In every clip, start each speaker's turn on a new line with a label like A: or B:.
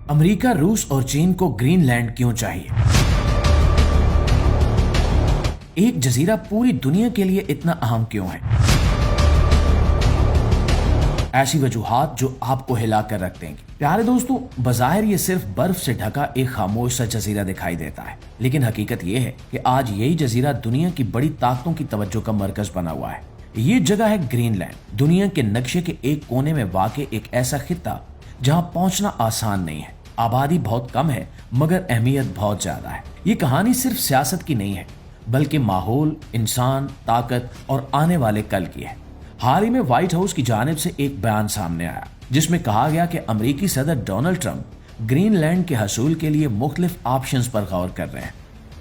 A: America, रूस और चीन को ग्रीनलैंड क्यों चाहिए? एक जजीरा पूरी दुनिया के लिए इतना अहम क्यों है? ऐसी वजूहात जो आपको हिला कर रख देंगी। प्यारे दोस्तों, बज़ाहिर ये सिर्फ बर्फ से ढका एक खामोश सा जजीरा दिखाई देता है, लेकिन हकीकत ये है कि आज यही जजीरा दुनिया की बड़ी ताकतों की तवज्जो का मरकज बना हुआ है। ये जगह है ग्रीनलैंड, दुनिया के नक्शे के एक कोने में वाक़े एक ऐसा खित्ता जहां पहुंचना आसान नहीं है। आबादी बहुत कम है मगर अहमियत बहुत ज्यादा है। ये कहानी सिर्फ सियासत की नहीं है, बल्कि माहौल, इंसान, ताकत और आने वाले कल की है। हाल ही में व्हाइट हाउस की जानिब से एक बयान सामने आया जिसमें कहा गया कि अमेरिकी सदर डोनाल्ड ट्रंप ग्रीनलैंड के हसूल के लिए मुख्तलिफ ऑप्शंस पर गौर कर रहे हैं,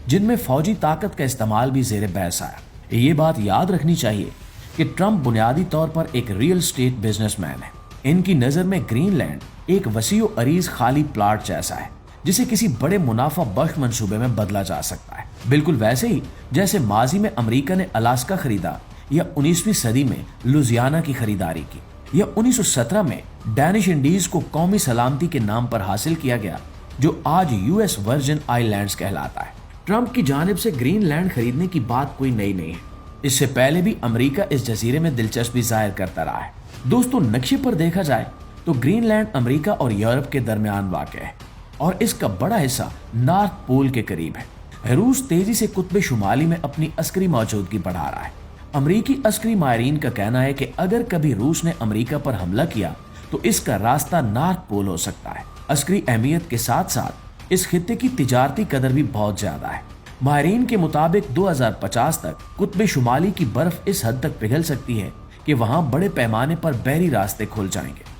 A: जिनमें फौजी ताकत का इस्तेमाल भी जेर बहस आया। ये बात याद रखनी चाहिए कि ट्रंप बुनियादी तौर पर एक रियल स्टेट बिजनेसमैन है। इनकी नजर में ग्रीनलैंड एक वसीओ अरीज खाली प्लाट जैसा है जिसे किसी बड़े मुनाफा बख्श मंसूबे में बदला जा सकता है। बिल्कुल वैसे ही जैसे माजी में अमेरिका ने अलास्का खरीदा या 19वीं सदी में लुजियाना की खरीदारी की या 1917 में डैनिश इंडीज को कौमी सलामती के नाम पर हासिल किया गया, जो आज यूएस वर्जिन आइलैंड्स कहलाता है। ट्रंप की जानिब से ग्रीनलैंड खरीदने की बात कोई नई नहीं है। इससे पहले भी अमेरिका इस जजीरे में दिलचस्पी जाहिर करता रहा है। दोस्तों, नक्शे पर देखा जाए तो ग्रीनलैंड अमेरिका और यूरोप के दरमियान वाक़ है और इसका बड़ा हिस्सा नॉर्थ पोल के करीब है। रूस तेजी से कुतुब शुमाली में अपनी अस्करी मौजूदगी बढ़ा रहा है। अमेरिकी अस्करी माहिरीन का कहना है कि अगर कभी रूस ने अमेरिका पर हमला किया तो इसका रास्ता नॉर्थ पोल हो सकता है। अस्करी अहमियत के साथ साथ इस खित्ते की तिजारती कदर भी बहुत ज्यादा है। माहिरीन के मुताबिक 2050 तक कुतुब शुमाली की बर्फ इस हद तक पिघल सकती है कि वहां बड़े पैमाने पर बहरी रास्ते खुल जाएंगे,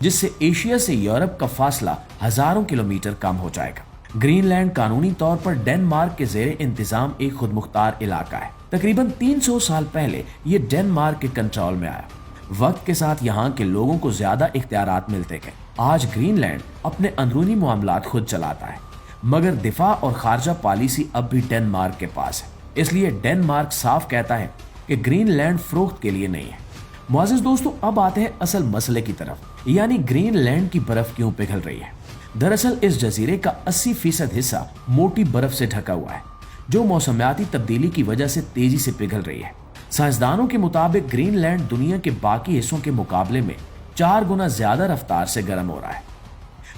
A: जिससे एशिया से यूरोप का फासला हजारों किलोमीटर कम हो जाएगा। ग्रीनलैंड कानूनी तौर पर डेनमार्क के जेरे इंतजाम एक खुदमुख्तार इलाका है। तकरीबन 300 साल पहले ये डेनमार्क के कंट्रोल में आया। वक्त के साथ यहाँ के लोगों को ज्यादा इख्तियारात मिलते गए। आज ग्रीनलैंड अपने अंदरूनी मामलात खुद चलाता है, मगर दिफा और खारजा पॉलिसी अब भी डेनमार्क के पास है। इसलिए डेनमार्क साफ कहता है कि ग्रीनलैंड फरोख्त के लिए नहीं है। मुअज़्ज़िज़ दोस्तों, अब आते हैं असल मसले की तरफ, यानी ग्रीनलैंड की बर्फ क्यों पिघल रही है। दरअसल इस जजीरे का 80% हिस्सा मोटी बर्फ से ढका हुआ है, जो मौसमियाती तब्दीली की वजह से तेजी से पिघल रही है। साइंसदानों के मुताबिक ग्रीनलैंड दुनिया के बाकी हिस्सों के मुकाबले में 4 गुना ज्यादा रफ्तार से गर्म हो रहा है।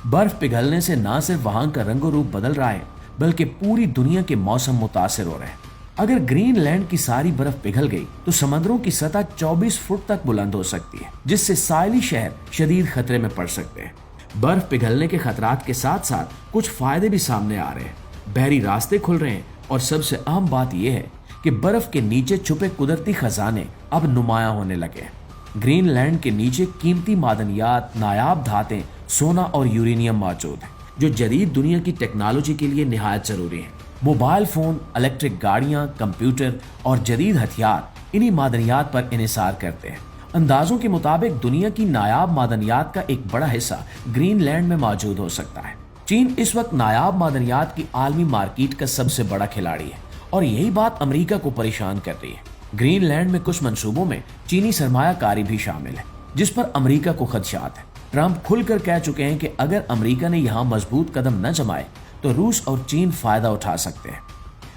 A: बर्फ पिघलने से न सिर्फ वहां का रंगो रूप बदल रहा है, बल्कि पूरी दुनिया के मौसम मुतासिर हो रहे हैं। अगर ग्रीनलैंड की सारी बर्फ पिघल गई तो समंदरों की सतह 24 फुट तक बुलंद हो सकती है, जिससे साहिली शहर शदीद खतरे में पड़ सकते हैं। बर्फ पिघलने के खतरात के साथ साथ कुछ फायदे भी सामने आ रहे हैं। बहरी रास्ते खुल रहे हैं और सबसे अहम बात यह है कि बर्फ के नीचे छुपे कुदरती खजाने अब नुमायां होने लगे हैं। ग्रीनलैंड के नीचे कीमती मादनियात, नायाब धातें, सोना और यूरेनियम मौजूद है, जो जदीद दुनिया की टेक्नोलॉजी के लिए निहायत जरूरी है। मोबाइल फोन, इलेक्ट्रिक गाड़ियां, कंप्यूटर और जदीद हथियार इन्हीं मादनियात पर इन्हिसार करते हैं। अंदाजों के मुताबिक दुनिया की नायाब मादनियात का एक बड़ा हिस्सा ग्रीनलैंड में मौजूद हो सकता है। चीन इस वक्त नायाब मादनियात की आलमी मार्केट का सबसे बड़ा खिलाड़ी है और यही बात अमेरिका को परेशान कर रही है। ग्रीनलैंड में कुछ मंसूबों में चीनी सरमायाकारी भी शामिल है, जिस पर अमेरिका को खदशात है। ट्रंप खुलकर कह चुके हैं कि अगर अमेरिका ने यहाँ मजबूत कदम न जमाए तो रूस और चीन फायदा उठा सकते हैं।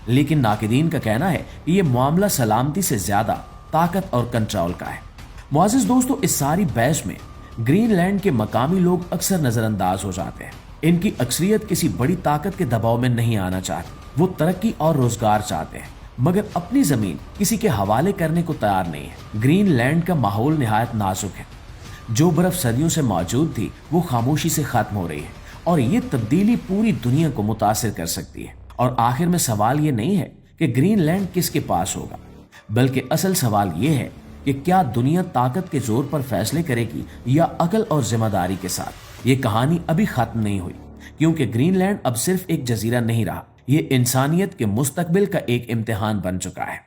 A: लेकिन नाकिदीन का कहना है कि ये मामला सलामती से ज्यादा ताकत और कंट्रोल का है। मुअज़्ज़िज़ दोस्तों, इस सारी बहस में ग्रीनलैंड के मकामी लोग अक्सर नजरअंदाज हो जाते हैं। इनकी अक्सरियत किसी बड़ी ताकत के दबाव में नहीं आना चाहती। वो तरक्की और रोजगार चाहते हैं, मगर अपनी जमीन किसी के हवाले करने को तैयार नहीं है। ग्रीनलैंड का माहौल निहायत नाजुक है। जो बर्फ सदियों से मौजूद थी वो खामोशी से खत्म हो रही है और ये तब्दीली पूरी दुनिया को मुतासिर कर सकती है। और आखिर में सवाल ये नहीं है कि ग्रीनलैंड किसके पास होगा, बल्कि असल सवाल ये है कि क्या दुनिया ताकत के जोर पर फैसले करेगी या अकल और जिम्मेदारी के साथ। ये कहानी अभी खत्म नहीं हुई, क्योंकि ग्रीनलैंड अब सिर्फ एक जजीरा नहीं रहा, ये इंसानियत के मुस्तकबिल का एक इम्तिहान बन चुका है।